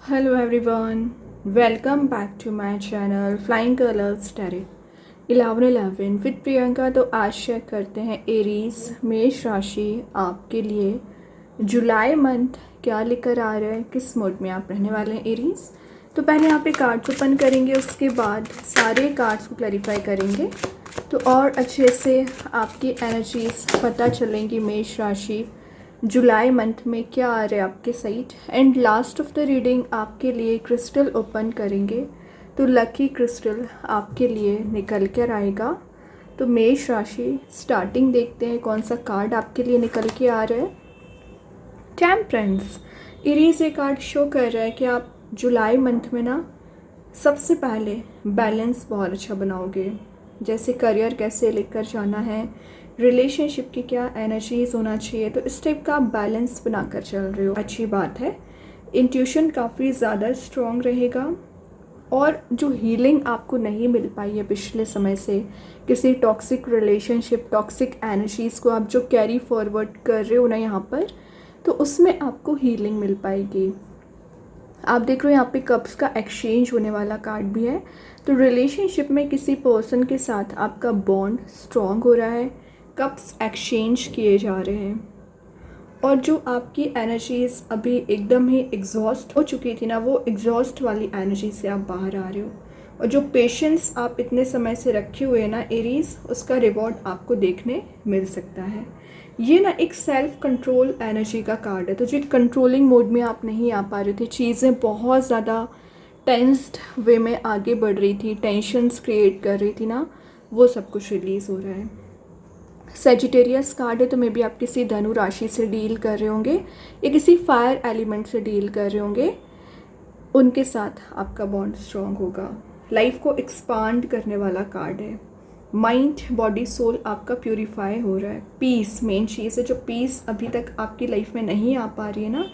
Hello everyone, welcome back to my channel Flying Colors Tarot 1111 with Priyanka. तो आज check करते हैं एरीज मेष राशि आपके लिए जुलाई मंथ क्या लेकर आ रहा है, किस मोड में आप रहने वाले हैं एरीज। तो पहले यहाँ पे कार्ड्स ओपन करेंगे, उसके बाद सारे कार्ड्स को क्लैरिफाई करेंगे तो और अच्छे से आपकी एनर्जीज पता चलेंगी मेष राशि जुलाई मंथ में क्या आ रहा है आपके side. And last of the reading आपके लिए क्रिस्टल ओपन करेंगे तो लकी क्रिस्टल आपके लिए निकल कर आएगा। तो मेष राशि स्टार्टिंग देखते हैं कौन सा कार्ड आपके लिए निकल के आ रहा है। टेम्परेंस एरीज ये कार्ड शो कर रहा है कि आप जुलाई मंथ में ना सबसे पहले बैलेंस बहुत अच्छा बनाओगे, जैसे करियर कैसे लेकर जाना है, रिलेशनशिप की क्या एनर्जीज होना चाहिए, तो इस टाइप का आप बैलेंस बनाकर चल रहे हो, अच्छी बात है। इंट्यूशन काफ़ी ज़्यादा स्ट्रॉन्ग रहेगा और जो हीलिंग आपको नहीं मिल पाई है पिछले समय से, किसी टॉक्सिक रिलेशनशिप टॉक्सिक एनर्जीज़ को आप जो कैरी फॉरवर्ड कर रहे हो ना यहाँ पर, तो उसमें आपको हीलिंग मिल पाएगी। आप देख रहे हो यहाँ पे कप्स का एक्सचेंज होने वाला कार्ड भी है। तो रिलेशनशिप में किसी पर्सन के साथ आपका बॉन्ड स्ट्रॉन्ग हो रहा है, कप्स एक्सचेंज किए जा रहे हैं और जो आपकी एनर्जीज अभी एकदम ही एग्जॉस्ट हो चुकी थी ना, वो एग्जॉस्ट वाली एनर्जी से आप बाहर आ रहे हो और जो पेशेंस आप इतने समय से रखे हुए हैं ना एरीज, उसका रिवॉर्ड आपको देखने मिल सकता है। ये ना एक सेल्फ कंट्रोल एनर्जी का कार्ड है। तो जो कंट्रोलिंग मोड में आप नहीं आ पा रहे थे, चीज़ें बहुत ज़्यादा टेंस्ड वे में आगे बढ़ रही थी, टेंशन्स क्रिएट कर रही थी ना, वो सब कुछ रिलीज़ हो रहा है। सेजिटेरियस कार्ड है, तो मे बी आप किसी धनु राशि से डील कर रहे होंगे या किसी फायर एलिमेंट से डील कर रहे होंगे, उनके साथ आपका बॉन्ड स्ट्रॉन्ग होगा। लाइफ को एक्सपांड करने वाला कार्ड है। माइंड बॉडी सोल आपका प्यूरिफाई हो रहा है। पीस मेन चीज़ है, जो पीस अभी तक आपकी लाइफ में नहीं आ पा रही है ना,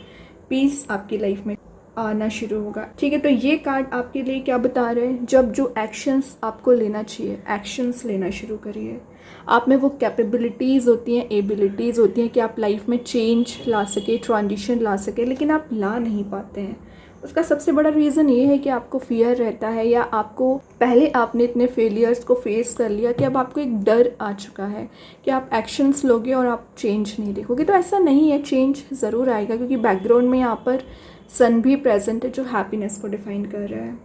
पीस आपकी लाइफ में आना शुरू होगा। ठीक है, तो ये कार्ड आपके लिए क्या बता रहे हैं, जब जो एक्शंस आपको लेना चाहिए एक्शंस लेना शुरू करिए। आप में वो कैपेबिलिटीज़ होती हैं, एबिलिटीज़ होती हैं कि आप लाइफ में चेंज ला सके, ट्रांजिशन ला सके, लेकिन आप ला नहीं पाते हैं। उसका सबसे बड़ा रीज़न ये है कि आपको फियर रहता है, या आपको पहले आपने इतने फेलियर्स को फेस कर लिया कि अब आपको एक डर आ चुका है कि आप एक्शंस लोगे और आप चेंज नहीं देखोगे। तो ऐसा नहीं है, चेंज ज़रूर आएगा, क्योंकि बैकग्राउंड में यहाँ पर सन भी प्रेजेंट है जो हैप्पीनेस को डिफाइन कर रहा है।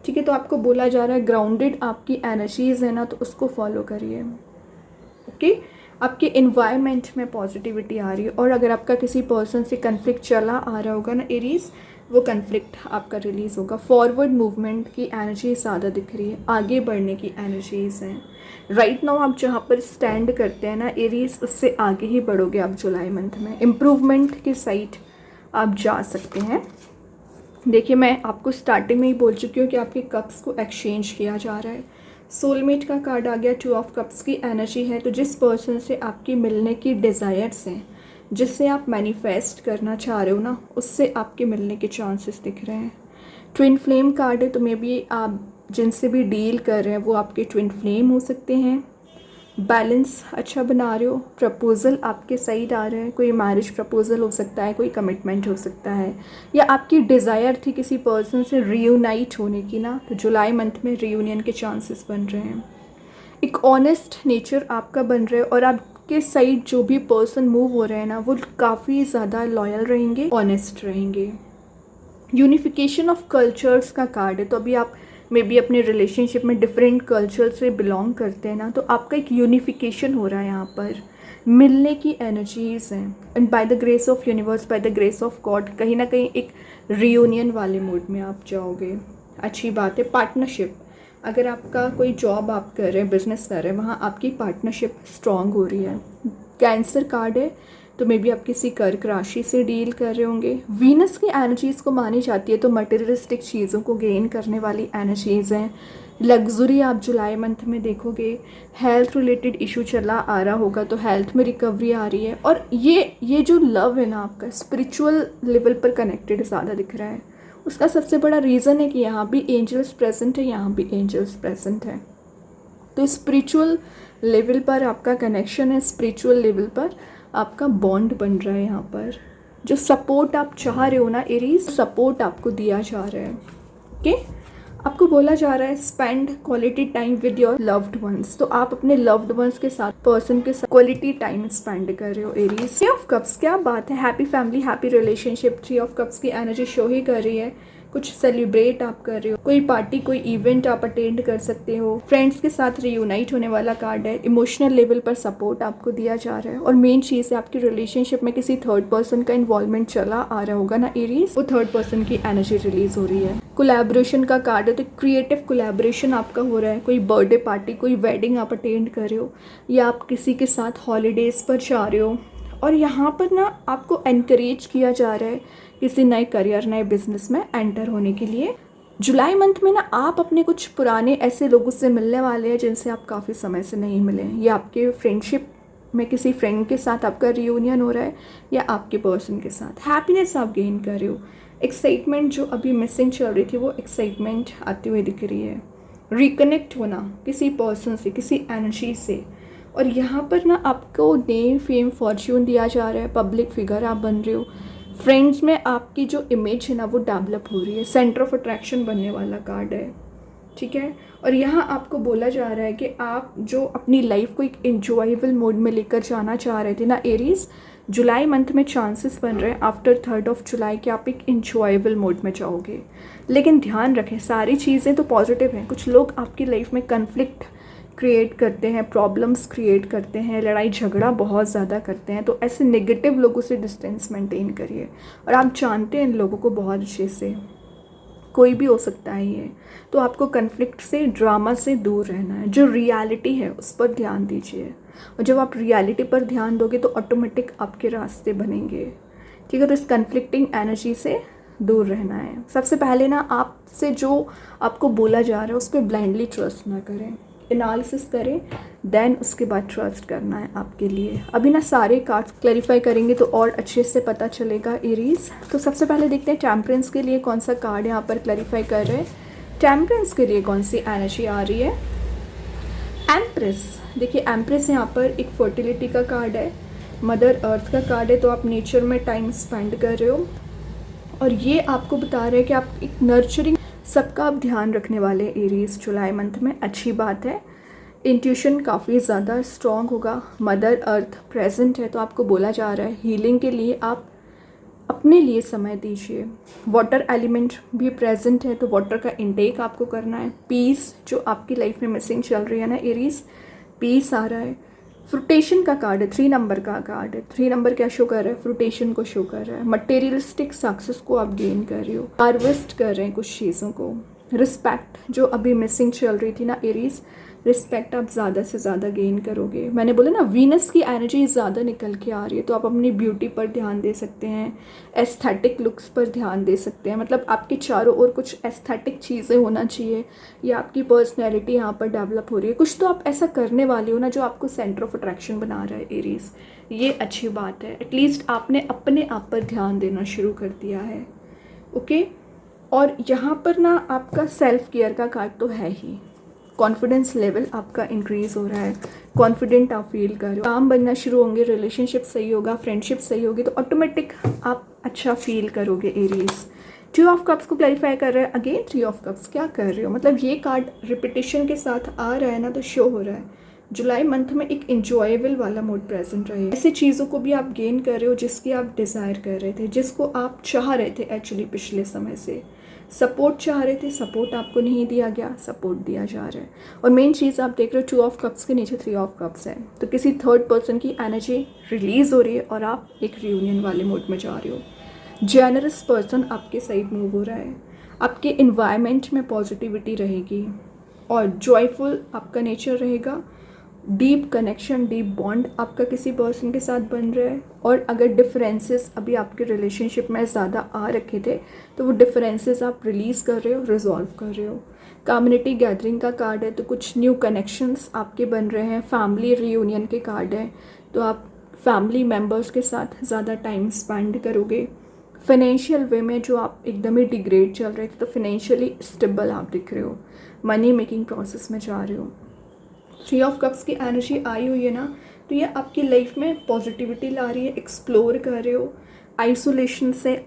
ठीक है, तो आपको बोला जा रहा है ग्राउंडेड आपकी एनर्जीज़ है ना, तो उसको फॉलो करिए। ओके, आपके इन्वायरमेंट में पॉजिटिविटी आ रही है। और अगर आपका किसी पर्सन से कन्फ्लिक्ट चला आ रहा होगा ना एरीज, वो कन्फ्लिक्ट आपका रिलीज़ होगा। फॉरवर्ड मूवमेंट की एनर्जी ज़्यादा दिख रही है, आगे बढ़ने की एनर्जीज़ हैं। राइट नाउ आप जहाँ पर स्टैंड करते हैं ना एरीज, उससे आगे ही बढ़ोगे आप जुलाई मंथ में। इम्प्रूवमेंट की साइड आप जा सकते हैं। देखिए, मैं आपको स्टार्टिंग में ही बोल चुकी हूँ कि आपके कप्स को एक्सचेंज किया जा रहा है। सोलमेट का कार्ड आ गया, 2 ऑफ कप्स की एनर्जी है। तो जिस पर्सन से आपकी मिलने की डिज़ायर्स हैं, जिससे आप मैनिफेस्ट करना चाह रहे हो ना, उससे आपके मिलने के चांसेस दिख रहे हैं। ट्विन फ्लेम कार्ड है, तो मे बी आप जिनसे भी डील कर रहे हैं वो आपके ट्विन फ्लेम हो सकते हैं। बैलेंस अच्छा बना रहे हो, प्रपोज़ल आपके साइड आ रहे हैं, कोई मैरिज प्रपोज़ल हो सकता है, कोई कमिटमेंट हो सकता है, या आपकी डिज़ायर थी किसी पर्सन से रियूनाइट होने की ना, तो जुलाई मंथ में रियूनियन के चांसेस बन रहे हैं। एक ऑनेस्ट नेचर आपका बन रहा है और आपके साइड जो भी पर्सन मूव हो रहे हैं ना, वो काफ़ी ज़्यादा लॉयल रहेंगे, ऑनेस्ट रहेंगे। यूनिफिकेशन ऑफ कल्चर्स का कार्ड है, तो अभी आप मे बी अपने रिलेशनशिप में डिफरेंट कल्चर से बिलोंग करते हैं ना, तो आपका एक यूनिफिकेशन हो रहा है यहाँ पर। मिलने की एनर्जीज़ हैं and by the grace of universe, by the grace of God, कहीं ना कहीं एक रियूनियन वाले मूड में आप जाओगे। अच्छी बात है। पार्टनरशिप, अगर आपका कोई जॉब आप कर रहे हैं, बिजनेस कर रहे हैं, वहाँ आपकी पार्टनरशिप स्ट्रॉन्ग हो रही है। कैंसर कार्ड है, तो मे बी आप किसी कर्क राशि से डील कर रहे होंगे। वीनस की एनर्जीज़ को मानी जाती है, तो मटेरियलिस्टिक चीज़ों को गेन करने वाली एनर्जीज़ हैं। लग्जरी आप जुलाई मंथ में देखोगे। हेल्थ रिलेटेड इशू चला आ रहा होगा, तो हेल्थ में रिकवरी आ रही है। और ये जो लव है ना आपका, स्पिरिचुअल लेवल पर कनेक्टेड ज़्यादा दिख रहा है। उसका सबसे बड़ा रीज़न है कि यहाँ भी एंजल्स प्रेजेंट है, यहाँ भी एंजल्स प्रेजेंट है। तो स्पिरिचुअल लेवल पर आपका कनेक्शन है, स्पिरिचुअल लेवल पर आपका बॉन्ड बन रहा है यहाँ पर। जो सपोर्ट आप चाह रहे हो ना एरीज, सपोर्ट आपको दिया जा रहा है। ओके, आपको बोला जा रहा है spend quality time with your loved ones. तो आप अपने लव्ड वंस के साथ, पर्सन के साथ क्वालिटी टाइम स्पेंड कर रहे हो एरीज। थ्री ऑफ कप्स, क्या बात है, happy family, happy relationship. Three of cups की एनर्जी शो ही कर रही है। कुछ सेलिब्रेट आप कर रहे हो, कोई पार्टी, कोई इवेंट आप अटेंड कर सकते हो। फ्रेंड्स के साथ रियूनाइट होने वाला कार्ड है। इमोशनल लेवल पर सपोर्ट आपको दिया जा रहा है। और मेन चीज़ है, आपकी रिलेशनशिप में किसी थर्ड पर्सन का इन्वॉल्वमेंट चला आ रहा होगा ना एरीज, वो थर्ड पर्सन की एनर्जी रिलीज हो रही है। कोलैबोरेशन का कार्ड है, तो क्रिएटिव कोलैबोरेशन आपका हो रहा है। कोई बर्थडे पार्टी, कोई वेडिंग आप अटेंड कर रहे हो, या आप किसी के साथ हॉलीडेज़ पर जा रहे हो। और यहाँ पर ना आपको एनकरेज किया जा रहा है किसी नए करियर, नए बिजनेस में एंटर होने के लिए। जुलाई मंथ में ना आप अपने कुछ पुराने ऐसे लोगों से मिलने वाले हैं जिनसे आप काफ़ी समय से नहीं मिले हैं, या आपके फ्रेंडशिप में किसी फ्रेंड के साथ आपका रियूनियन हो रहा है, या आपके पर्सन के साथ हैप्पीनेस आप गेन कर रहे हो। एक्साइटमेंट जो अभी मिसिंग चल रही थी, वो एक्साइटमेंट आती हुई दिख रही है। रिकनेक्ट होना किसी पर्सन से, किसी एनर्जी से। और यहाँ पर ना आपको नेम, फेम, फॉर्च्यून दिया जा रहा है। पब्लिक फिगर आप बन रहे हो। फ्रेंड्स में आपकी जो इमेज है ना, वो डेवलप हो रही है। सेंटर ऑफ अट्रैक्शन बनने वाला कार्ड है, ठीक है। और यहाँ आपको बोला जा रहा है कि आप जो अपनी लाइफ को एक इंजॉयबल मोड में लेकर जाना चाह रहे थे ना एरीज, जुलाई मंथ में चांसेस बन रहे हैं आफ्टर 3rd ऑफ जुलाई कि आप एक इंजॉयबल मोड में जाओगे। लेकिन ध्यान रखें, सारी चीज़ें तो पॉजिटिव हैं। कुछ लोग आपकी लाइफ में कन्फ्लिक्ट क्रिएट करते हैं, प्रॉब्लम्स क्रिएट करते हैं, लड़ाई झगड़ा बहुत ज़्यादा करते हैं। तो ऐसे नेगेटिव लोगों से डिस्टेंस मेंटेन करिए। और आप जानते हैं इन लोगों को बहुत अच्छे से, कोई भी हो सकता है ये। तो आपको कन्फ्लिक्ट से, ड्रामा से दूर रहना है। जो रियलिटी है उस पर ध्यान दीजिए। और जब आप रियलिटी पर ध्यान दोगे तो ऑटोमेटिक आपके रास्ते बनेंगे, ठीक है। तो इस कन्फ्लिक्टिंग एनर्जी से दूर रहना है। सबसे पहले ना आपसे जो आपको बोला जा रहा है उस पर ब्लाइंडली ट्रस्ट ना करें, एनालिसिस करें, देन उसके बाद ट्रस्ट करना है आपके लिए। अभी ना सारे कार्ड्स क्लैरिफाई करेंगे तो और अच्छे से पता चलेगा एरीज। तो सबसे पहले देखते हैं टेम्परेंस के लिए कौन सा कार्ड यहाँ पर क्लैरिफाई कर रहे हैं। टेम्परेंस के लिए कौन सी एनर्जी आ रही है। एम्प्रेस, देखिए एम्प्रेस यहाँ पर एक फर्टिलिटी का कार्ड है, मदर अर्थ का कार्ड है। तो आप नेचर में टाइम स्पेंड कर रहे हो। और ये आपको बता रहे हैं कि आप एक नर्चरिंग, सबका आप ध्यान रखने वाले एरीज जुलाई मंथ में, अच्छी बात है। इंट्यूशन काफ़ी ज़्यादा स्ट्रॉन्ग होगा। मदर अर्थ प्रेजेंट है, तो आपको बोला जा रहा है हीलिंग के लिए आप अपने लिए समय दीजिए। वाटर एलिमेंट भी प्रेजेंट है, तो वाटर का इंटेक आपको करना है। पीस जो आपकी लाइफ में मिसिंग चल रही है ना एरीज, पीस आ रहा है। फ्रूटेशन का कार्ड है, 3 नंबर का कार्ड है। 3 नंबर क्या शो कर रहा है, फ्रूटेशन को शो कर रहा है। मटेरियलिस्टिक सक्सेस को आप गेन कर रहे हो, हार्वेस्ट कर रहे हैं कुछ चीज़ों को। रिस्पेक्ट जो अभी मिसिंग चल रही थी ना एरीज, रिस्पेक्ट आप ज़्यादा से ज़्यादा गेन करोगे। मैंने बोला ना वीनस की एनर्जी ज़्यादा निकल के आ रही है, तो आप अपनी ब्यूटी पर ध्यान दे सकते हैं, एस्थेटिक लुक्स पर ध्यान दे सकते हैं। मतलब आपके चारों ओर कुछ एस्थेटिक चीज़ें होना चाहिए, या आपकी पर्सनैलिटी यहाँ पर डेवलप हो रही है। कुछ तो आप ऐसा करने वाले हो ना जो आपको सेंटर ऑफ अट्रैक्शन बना रहा है एरीज, ये अच्छी बात है। एटलीस्ट आपने अपने आप पर ध्यान देना शुरू कर दिया है, ओके। और यहाँ पर ना आपका सेल्फ केयर का कार्ड तो है ही। कॉन्फिडेंस लेवल आपका इंक्रीज़ हो रहा है, कॉन्फिडेंट आप फील कर रहे हो, काम बनना शुरू होंगे, रिलेशनशिप सही होगा, फ्रेंडशिप सही होगी, तो ऑटोमेटिक आप अच्छा फील करोगे एरीज। 2 ऑफ कप्स को क्लैरिफाई कर रहा है। अगेन 3 ऑफ कप्स, क्या कर रहे हो, मतलब ये कार्ड रिपीटेशन के साथ आ रहा है ना, तो शो हो रहा है जुलाई मंथ में एक इंजॉयबल वाला मूड प्रेजेंट रहे। ऐसी चीज़ों को भी आप गेन कर रहे हो जिसकी आप डिज़ायर कर रहे थे, जिसको आप चाह रहे थे एक्चुअली पिछले समय से। सपोर्ट चाह रहे थे, सपोर्ट आपको नहीं दिया गया, सपोर्ट दिया जा रहा है। और मेन चीज़ आप देख रहे हो 2 ऑफ कप्स के नीचे 3 ऑफ कप्स है, तो किसी थर्ड पर्सन की एनर्जी रिलीज़ हो रही है और आप एक रियूनियन वाले मोड में जा रहे हो। जेनरस पर्सन आपके साइड मूव हो रहा है, आपके इन्वायरमेंट में पॉजिटिविटी रहेगी और जॉयफुल आपका नेचर रहेगा। डीप कनेक्शन, डीप बॉन्ड आपका किसी पर्सन के साथ बन रहा है। और अगर डिफरेंसेस अभी आपके रिलेशनशिप में ज़्यादा आ रखे थे, तो वो डिफरेंसेस आप रिलीज़ कर रहे हो, रिजॉल्व कर रहे हो। कम्युनिटी गैदरिंग का कार्ड है, तो कुछ न्यू कनेक्शंस आपके बन रहे हैं। फैमिली रियूनियन के कार्ड हैं, तो आप फैमिली मेम्बर्स के साथ ज़्यादा टाइम स्पेंड करोगे। फाइनेंशियल वे में जो आप एकदम ही डिग्रेड चल रहे थे, तो फाइनेंशियली स्टेबल आप दिख रहे हो, मनी मेकिंग प्रोसेस में जा रहे हो। 3 ऑफ कप्स की एनर्जी आई हुई है ना, तो ये आपकी लाइफ में पॉजिटिविटी ला रही है, एक्सप्लोर कर रहे हो, आइसोलेशन से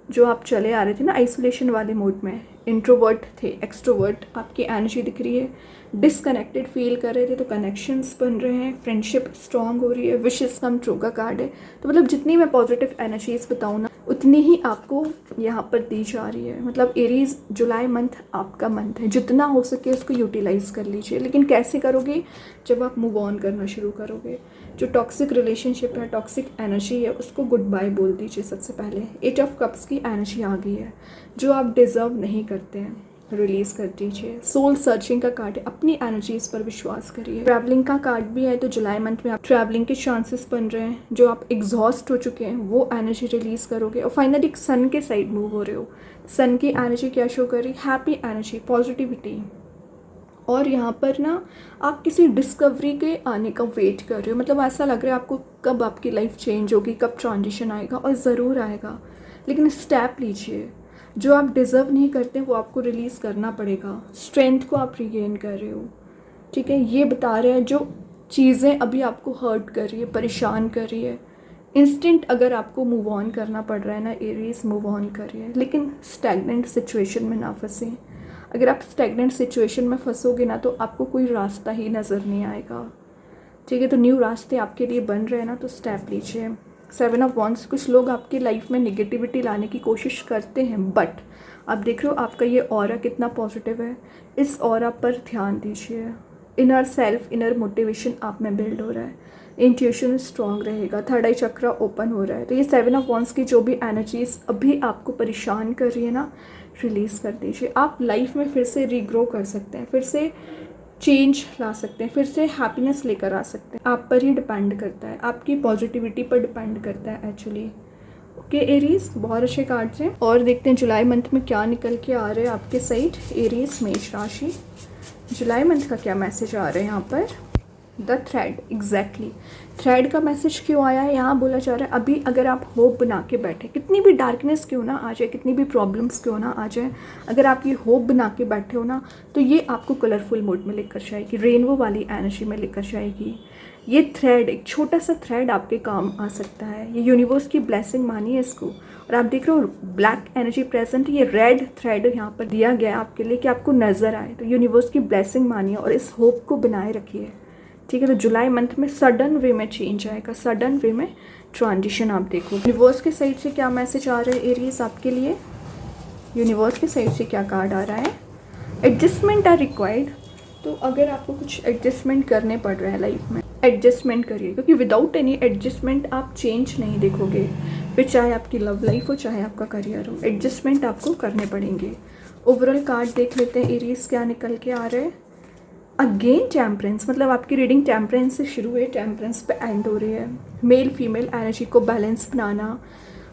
जो आप चले आ रहे थे ना, आइसोलेशन वाले मोड में, इंट्रोवर्ट थे, एक्सट्रोवर्ट, आपकी एनर्जी दिख रही है। डिसकनेक्टेड फील कर रहे थे तो कनेक्शंस बन रहे हैं, फ्रेंडशिप स्ट्रांग हो रही है, विशेस कम ट्रू का कार्ड है। तो मतलब जितनी मैं पॉजिटिव एनर्जीज बताऊँ ना, उतनी ही आपको यहाँ पर दी जा रही है। मतलब एरीज, जुलाई मंथ आपका मंथ है, जितना हो सके उसको यूटिलाइज कर लीजिए। लेकिन कैसे करोगे? जब आप मूव ऑन करना शुरू करोगे। जो टॉक्सिक रिलेशनशिप है, टॉक्सिक एनर्जी है, उसको गुड बाय बोल दीजिए। सबसे पहले 8 ऑफ कप्स की एनर्जी आ गई है। जो आप डिज़र्व नहीं करते हैं, रिलीज़ कर दीजिए। सोल सर्चिंग का कार्ड है, अपनी एनर्जीज पर विश्वास करिए। ट्रैवलिंग का कार्ड भी है, तो जुलाई मंथ में आप ट्रैवलिंग के चांसेस बन रहे हैं। जो आप एग्जॉस्ट हो चुके हैं वो एनर्जी रिलीज़ करोगे। और फाइनली सन के साइड मूव हो रहे हो। सन की एनर्जी क्या शो कर रही? Happy energy, positivity. और यहाँ पर ना आप किसी डिस्कवरी के आने का वेट कर रहे हो। मतलब ऐसा लग रहा है आपको कब आपकी लाइफ चेंज होगी, कब ट्रांजिशन आएगा, और ज़रूर आएगा। लेकिन स्टेप लीजिए। जो आप डिज़र्व नहीं करते वो आपको रिलीज़ करना पड़ेगा। स्ट्रेंथ को आप रिगेन कर रहे हो, ठीक है। ये बता रहे हैं जो चीज़ें अभी आपको हर्ट कर रही है, परेशान कर रही है, इंस्टेंट अगर आपको मूव ऑन करना पड़ रहा है ना एरीज, मूव ऑन करिए। लेकिन स्टैग्नेंट सिचुएशन में ना फंसे। अगर आप स्टैग्नेंट सिचुएशन में फंसोगे ना तो आपको कोई रास्ता ही नज़र नहीं आएगा, ठीक है। तो न्यू रास्ते आपके लिए बन रहे हैं ना, तो स्टेप लीजिए। 7 ऑफ वॉन्ड्स, कुछ लोग आपकी लाइफ में निगेटिविटी लाने की कोशिश करते हैं, बट आप देख रहे हो आपका ये ऑरा कितना पॉजिटिव है। इस ऑरा पर ध्यान दीजिए। इनर सेल्फ, इनर मोटिवेशन आप में बिल्ड हो रहा है। इंट्यूशन स्ट्रांग रहेगा। थर्ड आई चक्रा ओपन हो रहा है। तो ये 7 ऑफ वॉन्ड्स की जो भी एनर्जीज अभी आपको परेशान कर रही है ना, रिलीज़ कर दीजिए। आप लाइफ में फिर से रीग्रो कर सकते हैं, फिर से चेंज ला सकते हैं, फिर से हैप्पीनेस लेकर आ सकते हैं। आप पर ही डिपेंड करता है, आपकी पॉजिटिविटी पर डिपेंड करता है एक्चुअली। ओके एरीज, बहुत अच्छे कार्ड्स हैं। और देखते हैं जुलाई मंथ में क्या निकल के आ रहे हैं आपके साइड। एरीज मेष राशि, जुलाई मंथ का क्या मैसेज आ रहा है यहाँ पर? The thread, exactly. थ्रेड का मैसेज क्यों आया है? यहाँ बोला जा रहा है अभी अगर आप होप बना के बैठे, कितनी भी डार्कनेस क्यों ना आ जाए, कितनी भी प्रॉब्लम्स क्यों ना आ जाए, अगर आप ये होप बना के बैठे हो ना, तो ये आपको कलरफुल मोड में लेकर जाएगी, रेनबो वाली एनर्जी में लेकर जाएगी। ये थ्रेड, एक छोटा सा थ्रेड आपके काम आ सकता है। ये यूनिवर्स की ब्लेसिंग मानिए इसको। और आप देख रहे हो ब्लैक एनर्जी प्रेजेंट, ये रेड थ्रेड यहाँ पर दिया गया है आपके लिए कि आपको नज़र आए। तो यूनिवर्स की ब्लेसिंग मानिए और इस होप को बनाए रखिए, ठीक है। तो जुलाई मंथ में सडन वे में चेंज आएगा, सडन वे में ट्रांजिशन आप देखो। यूनिवर्स के साइड से क्या मैसेज आ रहा है एरीज आपके लिए? यूनिवर्स के साइड से क्या कार्ड आ रहा है? Adjustment are required. तो अगर आपको कुछ एडजस्टमेंट करने पड़ रहे हैं लाइफ में, एडजस्टमेंट करिए, क्योंकि विदाउट एनी एडजस्टमेंट आप चेंज नहीं देखोगे। फिर चाहे आपकी लव लाइफ हो, चाहे आपका करियर हो, एडजस्टमेंट आपको करने पड़ेंगे। ओवरऑल कार्ड देख लेते हैं एरीज क्या निकल के आ रहे हैं। अगेन टेम्परेंस, मतलब आपकी रीडिंग टेम्परेंस से शुरू हुई, टेम्परेंस पे एंड हो रही है। मेल फीमेल एनर्जी को बैलेंस बनाना,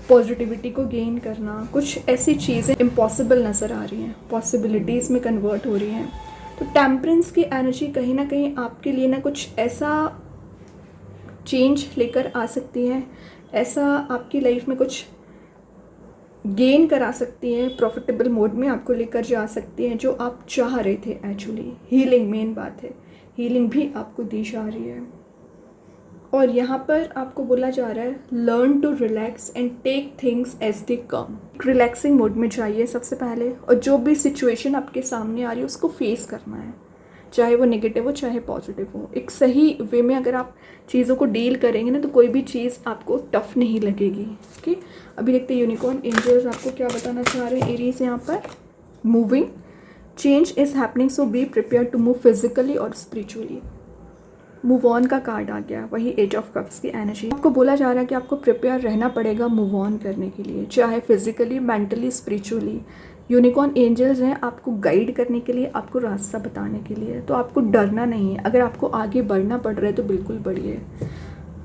पॉजिटिविटी को गेन करना, कुछ ऐसी चीज़ें इम्पॉसिबल नज़र आ रही हैं, पॉसिबिलिटीज़ में कन्वर्ट हो रही हैं। तो टेम्परेंस की एनर्जी कहीं ना कहीं आपके लिए ना कुछ ऐसा चेंज लेकर आ सकती है, ऐसा आपकी लाइफ में कुछ गेन करा सकती हैं, प्रॉफिटेबल मोड में आपको लेकर जा सकती हैं जो आप चाह रहे थे एक्चुअली। हीलिंग मेन बात है, हीलिंग भी आपको दी जा रही है। और यहाँ पर आपको बोला जा रहा है learn to relax and take things as they come. Relaxing mode में जाइए सबसे पहले, और जो भी सिचुएशन आपके सामने आ रही है उसको फेस करना है, चाहे वो नेगेटिव हो चाहे पॉजिटिव हो। एक सही वे में अगर आप चीज़ों को डील करेंगे ना, तो कोई भी चीज़ आपको टफ नहीं लगेगी। ओके, अभी देखते हैं यूनिकॉर्न एंजल्स आपको क्या बताना चाह रहे हैं एरीज यहाँ पर। Moving change is happening, so be prepare to move physically और स्पिरिचुअली। मूव ऑन का कार्ड आ गया, वही 8 ऑफ कप्स की एनर्जी। आपको बोला जा रहा है कि आपको प्रिपेयर रहना पड़ेगा मूव ऑन करने के लिए, चाहे physically, mentally, spiritually. Unicorn angels हैं आपको गाइड करने के लिए, आपको रास्ता बताने के लिए। तो आपको डरना नहीं है, अगर आपको आगे बढ़ना पड़ रहा है तो बिल्कुल बढ़िए।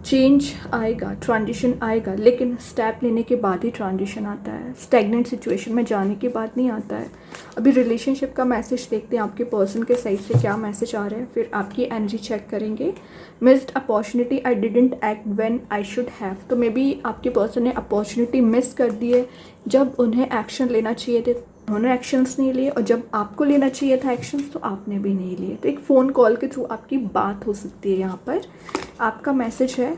चेंज आएगा, ट्रांजिशन आएगा, लेकिन स्टेप लेने के बाद ही ट्रांजिशन आता है, स्टैग्नेंट सिचुएशन में जाने के बाद नहीं आता है। अभी रिलेशनशिप का मैसेज देखते हैं आपके पर्सन के साइड से क्या मैसेज आ रहा है, फिर आपकी एनर्जी चेक करेंगे। Missed opportunity, I didn't act when I should have. तो मे बी आपके पर्सन ने अपॉर्चुनिटी मिस कर दी है, जब उन्हें एक्शन लेना चाहिए थे उन्होंने एक्शंस नहीं लिए, और जब आपको लेना चाहिए था एक्शंस तो आपने भी नहीं लिए। तो एक फ़ोन कॉल के थ्रू आपकी बात हो सकती है। यहाँ पर आपका मैसेज है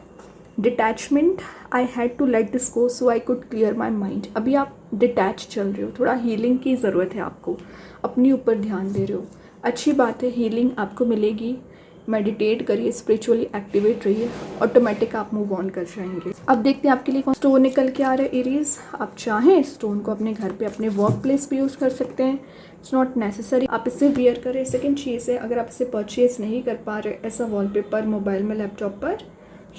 detachment, I had to let this go so I could clear my mind. अभी आप डिटैच चल रहे हो, थोड़ा हीलिंग की ज़रूरत है आपको, अपने ऊपर ध्यान दे रहे हो, अच्छी बात है, हीलिंग आपको मिलेगी। मेडिटेट करिए, स्पिरिचुअली एक्टिवेट रहिए, ऑटोमेटिक आप मूव ऑन कर जाएंगे। अब देखते हैं आपके लिए कौन स्टोन निकल के आ रहा है एरीज। आप चाहें स्टोन को अपने घर पे, अपने वर्क प्लेस पे यूज़ कर सकते हैं, इट्स नॉट नेसेसरी आप इसे वियर करें। सेकेंड चीज़ है, अगर आप इसे परचेज नहीं कर पा रहे, ऐसा वॉलपेपर मोबाइल में, लैपटॉप पर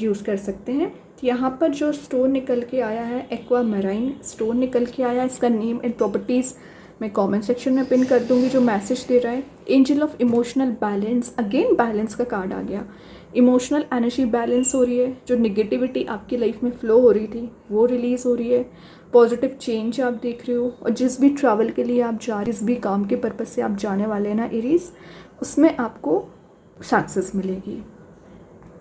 यूज़ कर सकते हैं। यहाँ पर जो स्टोन निकल के आया है, एक्वा मराइन स्टोन निकल के आया है। इसका नेम एंड प्रॉपर्टीज़ मैं कमेंट सेक्शन में पिन कर दूंगी। जो मैसेज दे रहा है, angel of emotional balance, again balance का कार्ड आ गया। इमोशनल एनर्जी बैलेंस हो रही है, जो निगेटिविटी आपकी लाइफ में फ़्लो हो रही थी वो रिलीज़ हो रही है, पॉजिटिव चेंज आप देख रहे हो। और जिस भी ट्रैवल के लिए आप जा रहे, जिस भी काम के पर्पज़ से आप जाने वाले हैं ना एरीज, उसमें आपको सक्सेस मिलेगी।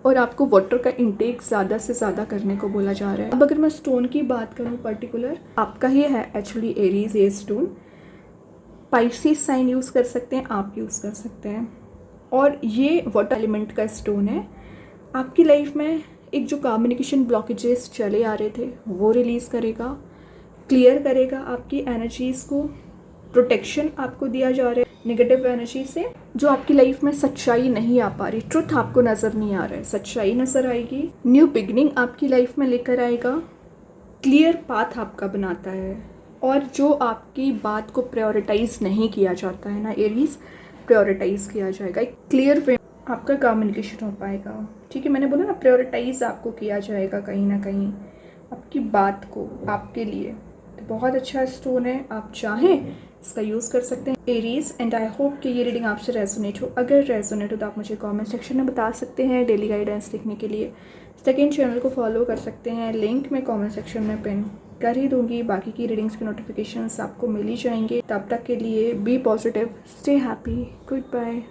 और आपको वाटर का इंटेक ज़्यादा से ज़्यादा करने को बोला जा रहा है। अब अगर मैं स्टोन की बात करूँ पर्टिकुलर, आपका ही है एक्चुअली एरीज ये स्टोन। पाइसेस साइन यूज़ कर सकते हैं, आप यूज़ कर सकते हैं। और ये वाटर एलिमेंट का स्टोन है। आपकी लाइफ में एक जो कम्युनिकेशन ब्लॉकेजेस चले आ रहे थे वो रिलीज़ करेगा, क्लियर करेगा आपकी एनर्जीज़ को, प्रोटेक्शन आपको दिया जा रहा है नेगेटिव एनर्जी से। जो आपकी लाइफ में सच्चाई नहीं आ पा रही, ट्रुथ आपको नज़र नहीं आ रहा है, सच्चाई नज़र आएगी। न्यू बिगनिंग आपकी लाइफ में लेकर आएगा, क्लियर पाथ आपका बनाता है। और जो आपकी बात को प्रायोरिटाइज नहीं किया जाता है ना एरीज, प्रायोरिटाइज किया जाएगा। एक क्लियर वे आपका कम्युनिकेशन हो पाएगा। ठीक है, मैंने बोला ना, प्रायोरिटाइज आपको किया जाएगा कहीं ना कहीं आपकी बात को, आपके लिए। तो बहुत अच्छा स्टोन है, आप चाहें इसका यूज़ कर सकते हैं एरीज। एंड आई होप कि ये रीडिंग आपसे रेजोनेट हो। अगर रेजोनेट हो तो आप मुझे कमेंट सेक्शन में बता सकते हैं। डेली गाइडेंस देखने के लिए सेकंड चैनल को फॉलो कर सकते हैं, लिंक मैं कमेंट सेक्शन में पिन कर ही दूंगी। बाकी की रीडिंग्स के नोटिफिकेशंस आपको मिल ही जाएंगे। तब तक के लिए be positive, stay happy, good bye.